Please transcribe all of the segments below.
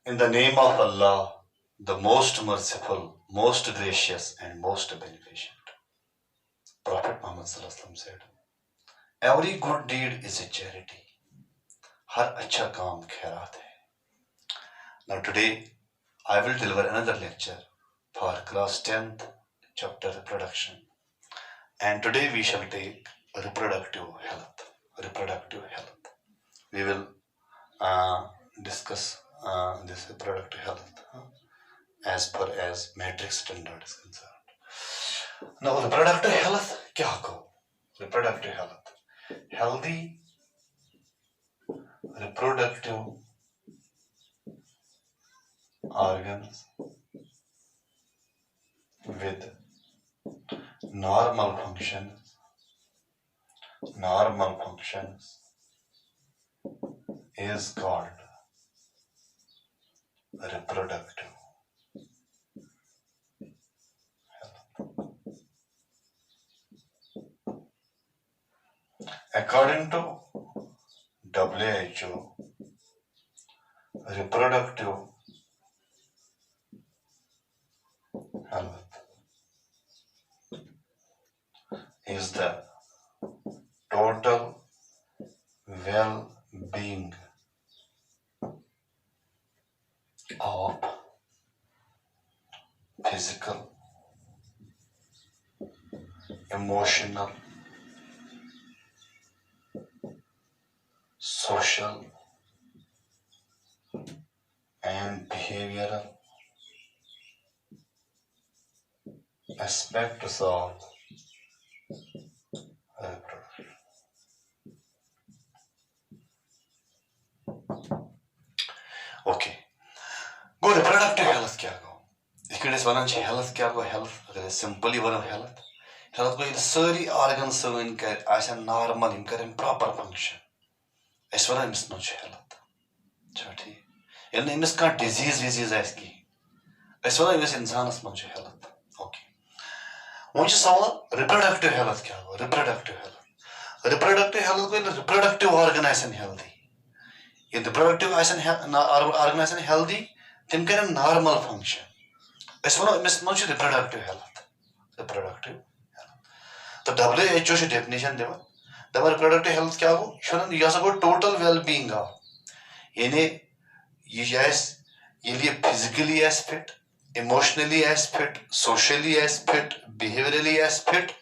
In the name of Allah, the most merciful, most gracious, and most beneficent. Prophet Muhammad said, every good deed is a charity. Har acha kaam khairat hai. Now today, I will deliver another lecture for class 10th, chapter reproduction. And today we shall take reproductive health. Reproductive health. We will discuss this reproductive health as per as matrix standard is concerned. Now, reproductive health, kya ko? Reproductive health. Healthy reproductive organs with normal functions is called reproductive health. According to WHO, reproductive health is the total well-being of physical, emotional, social, and behavioral aspects of reproduction. Okay. Go reproductive health क्या गो? इसके लिए वनान छे health क्या गो health अगर simply वनो health को ये सारी organs सन कर ऐसा normal इन करें proper function. इस वनान मिस नो छे health. चलो ठीक. ये नहीं मिस का disease ऐस की. इस वनान मिस इंसान इस मन छे health. Okay. मुझे सवाल reproductive health क्या गो? Reproductive health. Reproductive health को ये reproductive organ ऐसा healthy. ये reproductive organ ऐसा healthy. Tim karen normal function. Es वनो मिस नो छे reproductive health. Reproductive health. तो WHO छे definition देवा. The reproductive health क्या हो? शोनन यह सब total well-being का. यानी ये लिए physically as fit, emotionally as fit, socially as fit, behaviorally as fit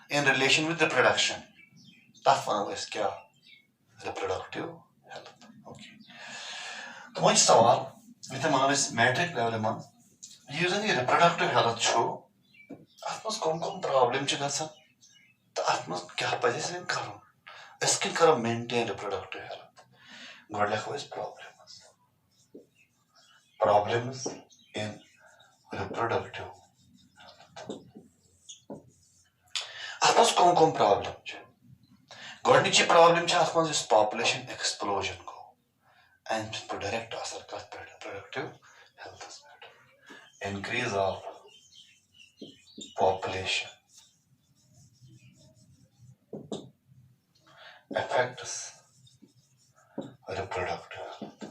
in relation with reproduction. तब वनो इस क्या? Reproductive health. Okay. तो मुझे सवाल इतने मानो इस मैट्रिक लेवल में ये reproductive health छो अतमस कौन प्रॉब्लम च गसन तो अतमस क्या पजे से करो इसके करो मेंटेन reproductive health गोड लेखो इस problems in reproductive health अतमस कौन प्रॉब्लम च गोड नीचे प्रॉब्लम च अतमस इस population explosion को and for direct असर का reproductive health increase of population affects reproductive health.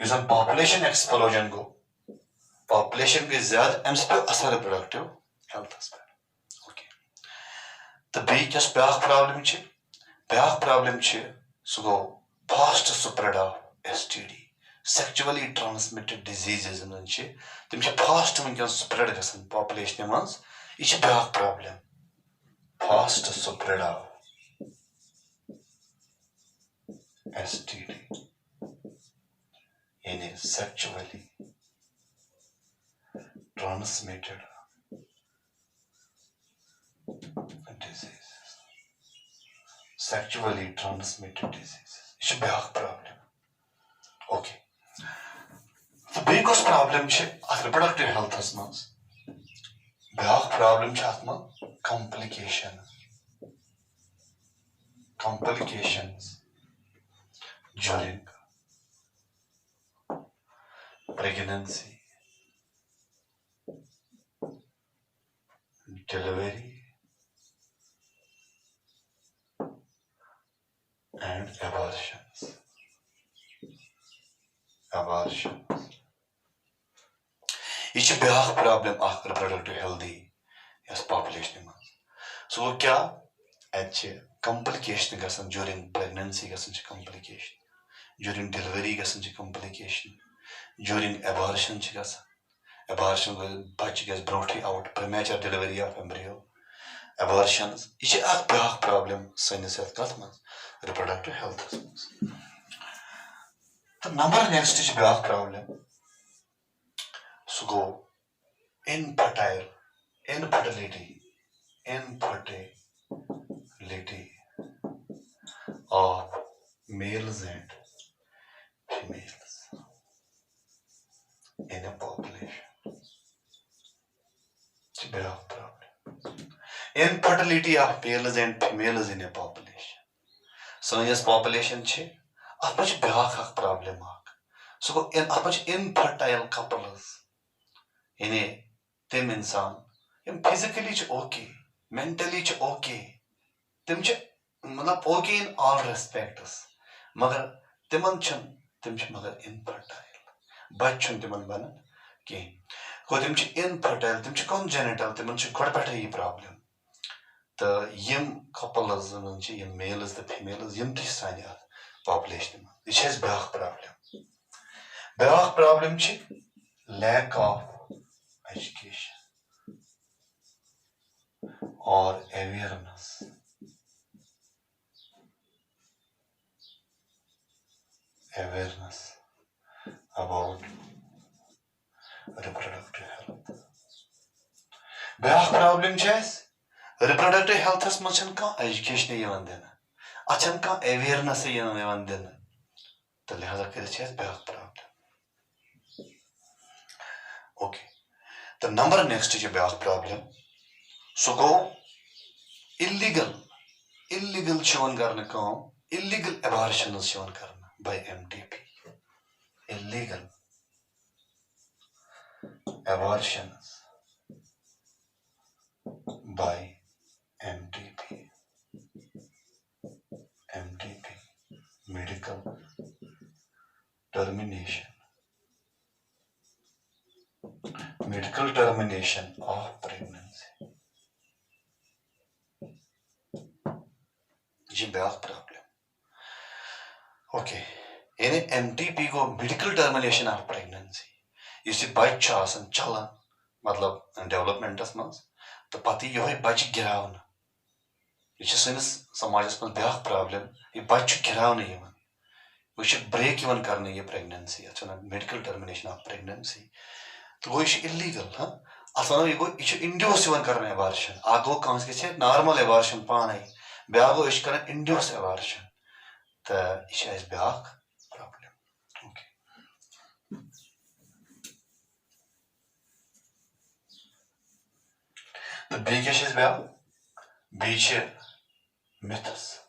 Using population explosion go, population के ज़्यादा एम्स पे असर reproductive health पे. Okay. तो बी क्या स्पेक प्रॉब्लम चे सो fast spread of STD. Sexually transmitted diseases in चे तम चे fast वंकन spread गसन population मंस ये चे back problem. Fast spread of STD. यानी sexually transmitted diseases. Sexually transmitted diseases. It's a big problem. Okay. The biggest problem is reproductive health as well. Big problem is complications during pregnancy, delivery, and abortions. abortion. Yeh chh beakh problem akh reproductive healthy yas population man. So kya at complication gasan during pregnancy gasan complication, during delivery gasan complication, during abortion gasan. Abortion bach gets brought out, premature delivery of embryo, abortions. Yeh chh akh beakh problem sanis kath man reproductive health. The number next is beakh problem. So go infertility of males and females in a population. It's a big problem. Infertility of males and females in a population. So yes, population che much big problem. So much infertile couples in a them insan physically okay, mentally okay. Them okay in all respects. Magar timan magar infertile. Bachun timan banan ki. Ko tim infertile, tim congenital, timan god peta problem. The yim couples yim males, the females, yim tisanya population. This has big problem. Big problem lack of education or awareness. About reproductive health. Big problem reproductive health is much education awareness the big problem. Okay. The number next is a big problem. So go illegal illegal abortions by MTP. Illegal abortions by MTP. Medical termination of pregnancy. This is a big problem. Okay. Any MTP go medical termination of pregnancy. You see bach asan chalan matlab development as mans to pati yoy bach giravna. This is sanis samajas man big problem. Ye bach giravna yevan. We should break even karne ye pregnancy. Achana medical termination of pregnancy. तो वो illegal, huh? Asana ये को induce even karne abortion. आगो कौन से normal abortion पाना ही. ब्यागो इश करने induce abortion. तो इसे इस bag problem. Okay. The biggest is bag. Beach myths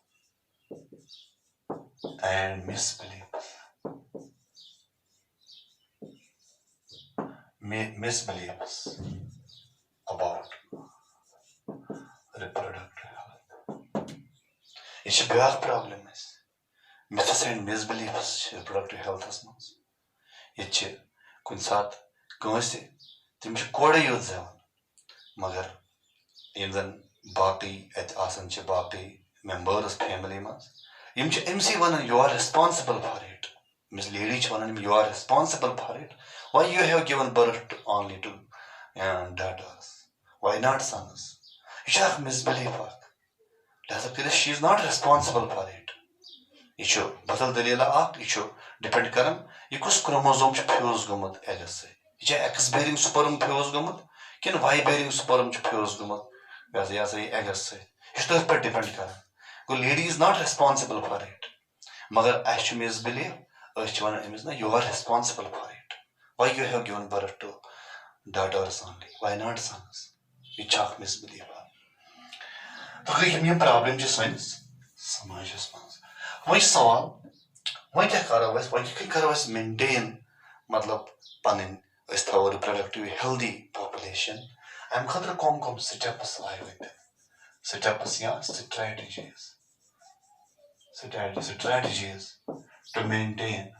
and misbeliefs. Misbeliefs about reproductive health. It's a big problem. Myths and misbeliefs reproductive health as much. It's kun saat kansi tim koda yod zavan. Magar yimzan baki et asan baki members family mas. Yim MC one you are responsible for it. Miss Lady one you are responsible for it. Why you have given birth only to daughters? Why not sons? You have misbelief. She is not responsible for it. You badal dalila you depend karan you kus chromosome fuse gomut eggs se. You X bearing sperm fuse gomut kin Y bearing sperm fuse gomut as ya say eggs se. You per depend karan. Go lady is not responsible for it. Magar ash misbelief you are responsible for it. Why you have given birth to daughters only? Why not sons? You chalk misbelief. तो ये problem just wins. समाज response. वही सवाल वही क्या करो वैसे वही क्या करो वैसे maintain मतलब पनिन इस थोड़ा reproductive healthy population. I'm खतर कौन steps आए हुए थे. Steps या strategies to maintain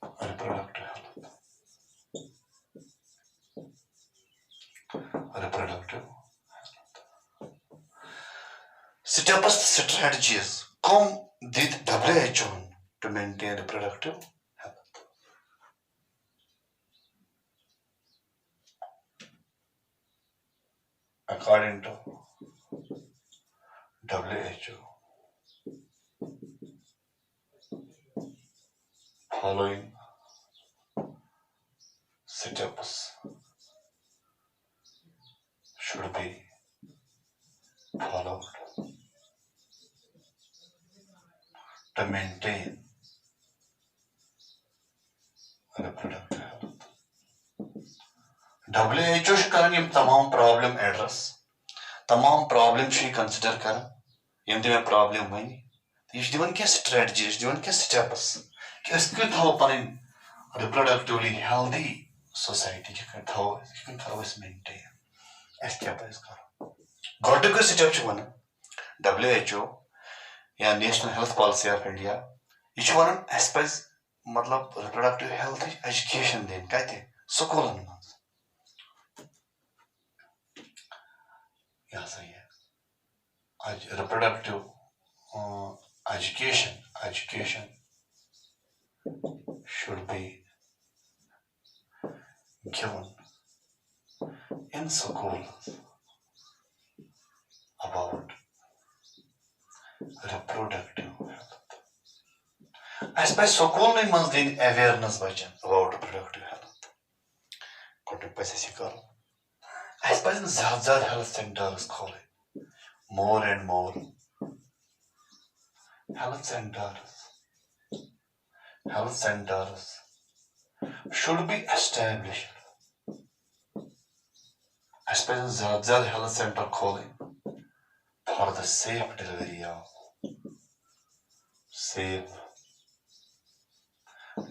reproductive health, reproductive steps, strategies come did WHO to maintain reproductive health. According to WHO, following steps should be followed to maintain reproductive health. WHO should करन यम तमाम problem address, तमाम problem शे consider करन यम ते problem वनी ये दिवन क्या strategy दिवन क्या steps कि अस कत थो पन रिप्रोडक्टिवली हेल्दी सोसाइटी कि थो करो अस मेंटेन अस क्या पस करो गोटुक स्टेप छ वन WHO या national health policy of India ये छ वन अस पस मतलब रिप्रोडक्टिव हेल्थ एजुकेशन देन कते स्कूलन में या सही है आज reproductive education should be given in schools about reproductive health. As by school में मज दिन awareness बचन about reproductive health. कोटे पैसे सिखाओ. As by ज़्यादा health centers खोले. More and more health centers should be established. As by ज़्यादा health center खोले for the safe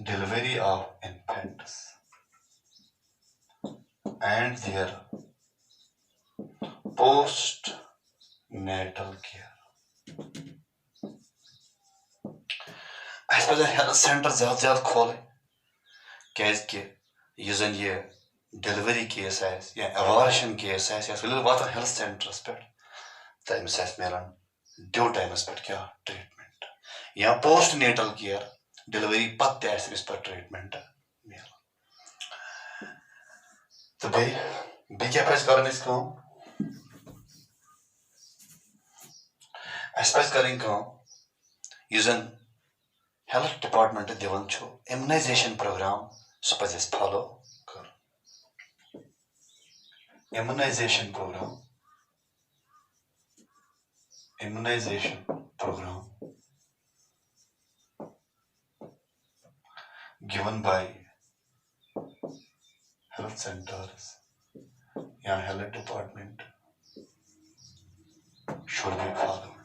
delivery of infants and their post-natal care. As per the health center ज़्यादा खोले कैसे कि ये जन ये delivery case है या abortion case है या फिर वाता health centers पर तब से मेरा ड्यू टाइम्स पर क्या ट्रीटमेंट या post-natal care delivery पत्ते ऐसे इस पर ट्रीटमेंट मेरा तो बे क्या पैस करने इसको एस्पेस करें काम यूजन हेल्थ डिपार्टमेंट दिवन छो इम्यूनाइजेशन प्रोग्राम सपजेस फॉलो कर immunisation programme given by health centers या health department should be followed.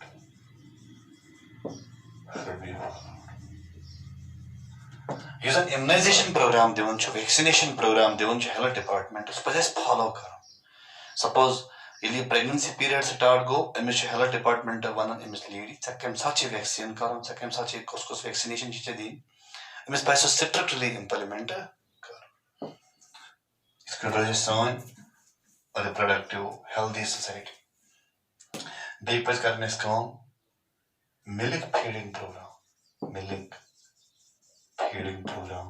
Use an immunization program दिवन छो vaccination program दिवन छो health department उस पर follow करो. Suppose इली pregnancy period start go एमिस health department वनन एमिस लेडी चक्कम साची vaccine करो चक्कम साची कुछ vaccination चीज़ दी एमिस पैसो strictly implement करो. इसके वजह से reproductive healthy society बेपस करने इसको milk feeding program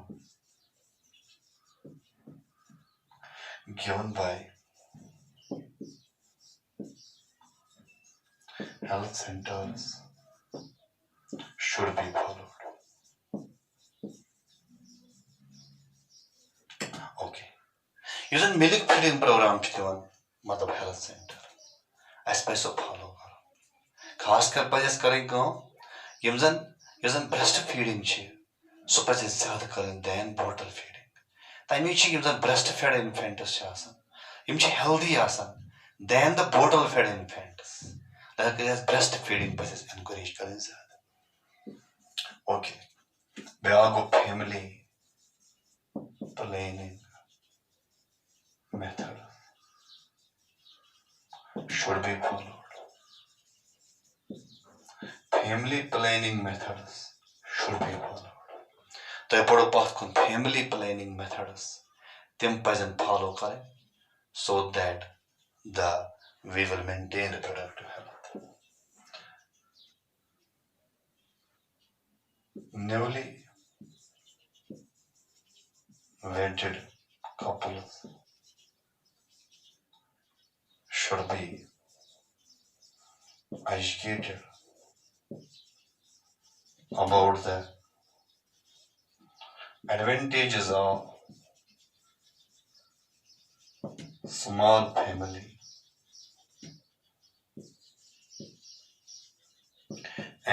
given by health centers should be followed. Okay. Using milk feeding program दिवन मतलब health center ऐसे पैसो follow करो. खास कर पजस करें को यमजन breast feeding छे सो पजस ज़्यादा करें than bottle feeding. ताइमी ची यमजन breast fed infants छे आसन यम छे healthy आसन than the bottle fed infants. Like breast feeding possess encourage करें ज़्यादा. Okay. बेआगो family planning method should be followed. Family planning methods should be followed. तो तोह पड़ो पथ कुन फैमिली प्लानिंग मेथड्स तिम पजन फॉलो करें so that we will maintain reproductive health. Newly wedded couples should be educated about the advantages of small family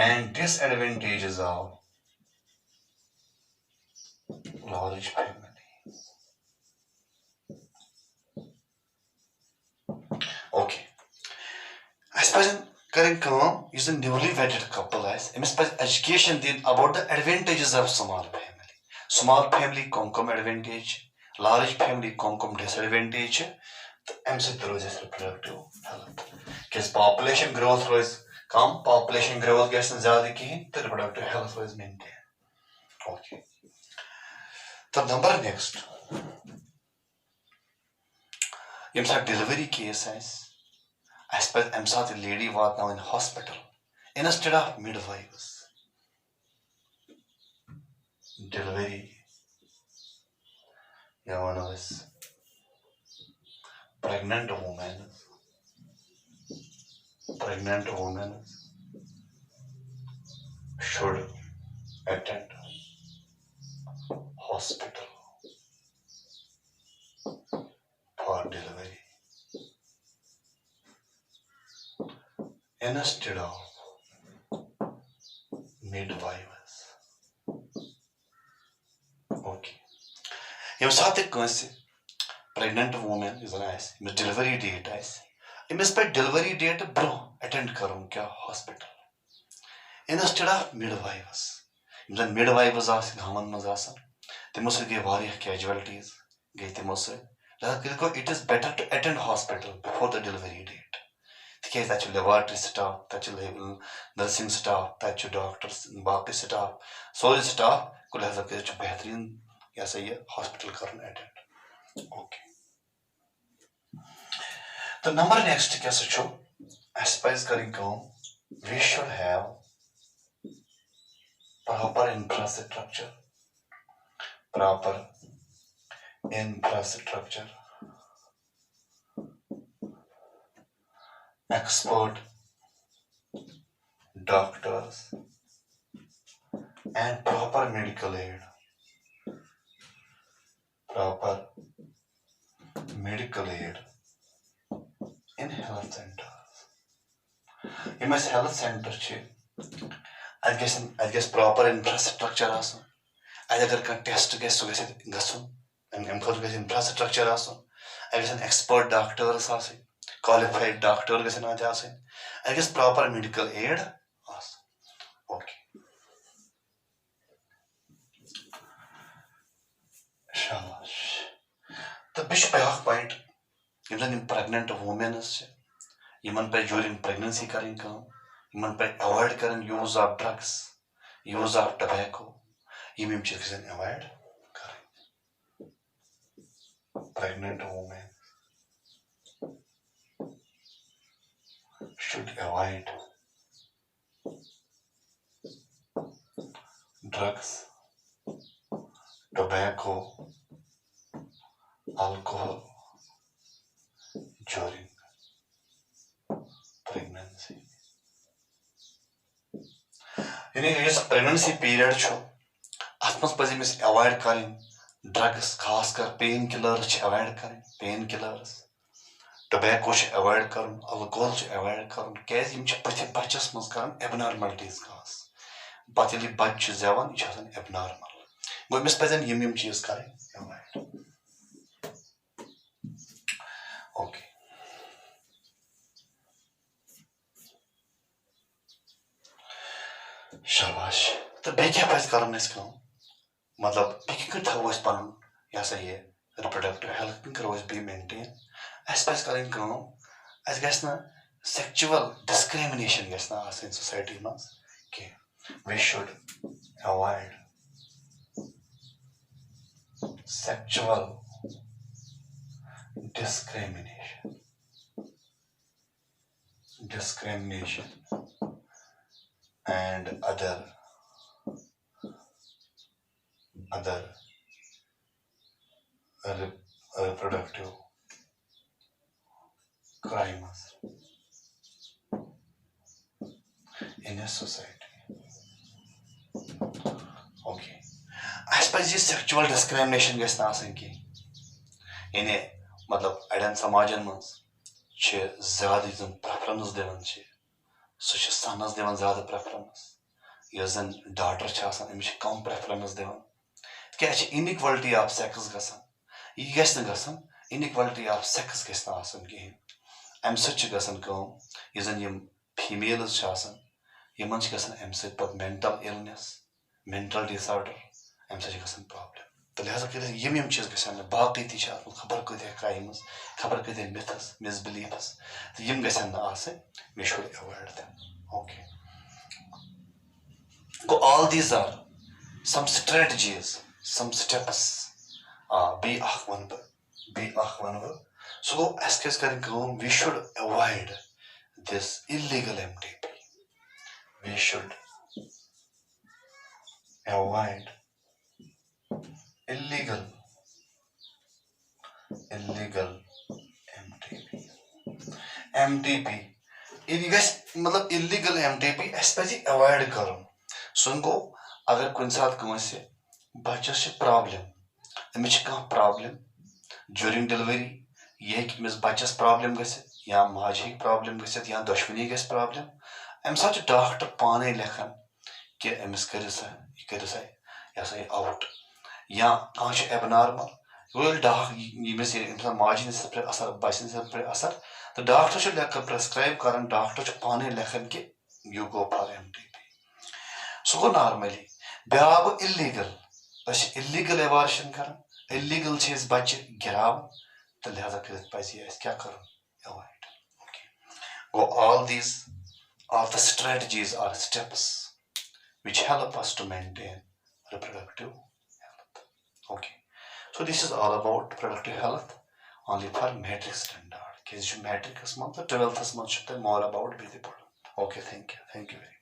and disadvantages of large family. Okay. I suppose current come is a newly wedded couple as education din about the advantages of small family. Small family come advantage, large family come disadvantage. अमि सत रोज reproductive health. Because population growth रोज कम, population growth गैस ज़्यादा कहीं, तो reproductive health rose maintain. Okay. The number next. यम साथ delivery case I suppose अमि साथ lady वात now in hospital instead of midwives. Delivery. Yeah, one of us. Pregnant women should attend hospital for delivery instead of midwives. Okay. यम साथ pregnant woman is nice. Delivery date is. Imis पे delivery date bro attend करूँ क्या hospital. Instead of midwives. Imsan midwives आस गाँवन मज़ आसन. तिमो से गए वारिया casualties गए तिमो से. It is better to attend hospital before the delivery date. तिके ताचु laboratory staff, ताचु nursing staff, ताचु doctors, बाकी staff, soul staff को लहज़ा के जो बेहतरीन या सही है hospital करना attend. Okay. The number next क्या सोचो? Aspires करें कौन? We should have proper infrastructure. Expert doctors and proper medical aid. In health centers. Im health center I guess proper infrastructure asun. Agar kan test gess gasun and infrastructure asun. I guess an expert doctor asun, qualified doctor gasan asun. I guess proper medical aid asun. Okay. Shabash. The bishop point. Even pregnant women is during pregnancy करें काम, avoid करें use of drugs, use of tobacco, Yama cheese avoid करें. Pregnant women should avoid drugs, tobacco, alcohol during pregnancy. This pregnancy period atmas pazim avoid karin drugs, khas kar painkillers avoid karin, painkillers, tobacco avoid karin, alcohol avoid karin. Case yim pathi bachas mas karin abnormalities khas. Pathili bach zevan ichasan abnormal. Go mis pazin yim cheese karin avoid. Okay. शाबाश. तो बे क्या पैस करने इसका मतलब बेकी कर था वो इस पान या सही है reproductive health भी करो इस भी maintain ऐस पैस करें क्यों ऐस गैस ना sexual discrimination गैस ना in society में कि we should avoid sexual discrimination and other reproductive crimes in a society. Okay. As per this sexual discrimination gas ना आसन की इन्हें मतलब अड़न समाजन मज ज्यादा जन प्रेफरेंस दिवन सनस दिवन ज्यादा प्रेफरेंस यस जन डॉटर अमिस कम प्रेफरेंस दिवन क्या इनइक्वालिटी ऑफ सेक्स गसान यह गस न गसान इनइक्वालिटी ऑफ सेक्स गस न आसन कहीं अम सत गसान कम यह जन यम फीमेल्स यमन गसान अम सत मेंटल इलनेस मेंटल डिसऑर्डर अम सत गसान प्रॉब्लम तो लिहाजा कर यम चीज गसान बाकी ती खबर कत्या क्राइम्स खबर कत्या मिथस मिसबिलीफ्स तो यम गसान न आसन we should avoid them okay go all these are some strategies, some steps. Be So as we should avoid this illegal MTP. We should avoid illegal MTP. MTP. मतलब illegal MTP especially avoid करो. सुनको अगर कुछ साथ कंसे बच्चस problem Amish problem during delivery यह Amish बच्चस problem या माज problem या दशवनी गस प्रॉब्लम अम सा डॉक्टर पाने लेखन कि अमिस कर सा यह सा आउट या कह एबनॉर्मल यमिस माज पे असर बच पे असर तो डॉक्टर प्रेस्क्राइब कर डॉक्टर पाने लेखन कि you go for MTP so go normally ब्या गो इलीगल एबार्शन कर इलीगल बच्चे गिराव तो लिहाजा कर क्या कर avoid go all the strategies are steps which help us to maintain reproductive health. Okay, so this is all about reproductive health only for matrix standard. Matrix month 12th month more about busy. Okay, thank you very much.